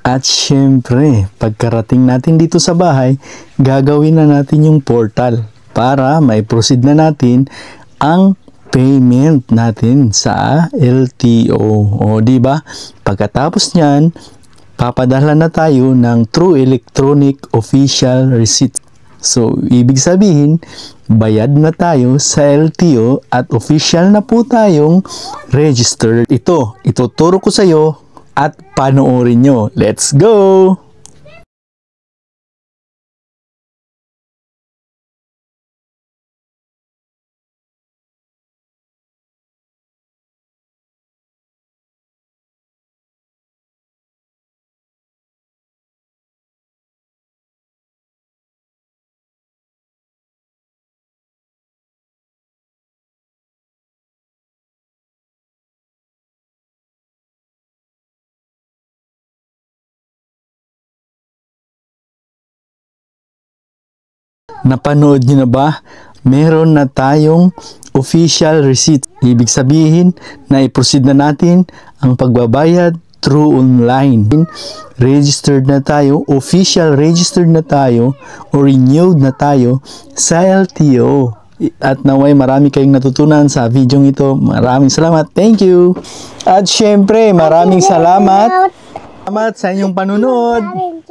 At syempre, pagkarating natin dito sa bahay, gagawin na natin yung portal para mai-proceed na natin ang payment natin sa LTO. O di ba? Pagkatapos niyan, papadala na tayo ng True Electronic Official Receipt. So, ibig sabihin, bayad na tayo sa LTO at official na po tayong registered. Ito, ituturo ko sa iyo at panoorin nyo. Let's go! Napanood nyo na ba? Meron na tayong official receipt. Ibig sabihin na i-proceed na natin ang pagbabayad through online. Registered na tayo, official registered na tayo, o renewed na tayo sa LTO. At naway marami kayong natutunan sa video ito. Maraming salamat. Thank you. At syempre, maraming salamat. Salamat sa inyong panunod. Nood.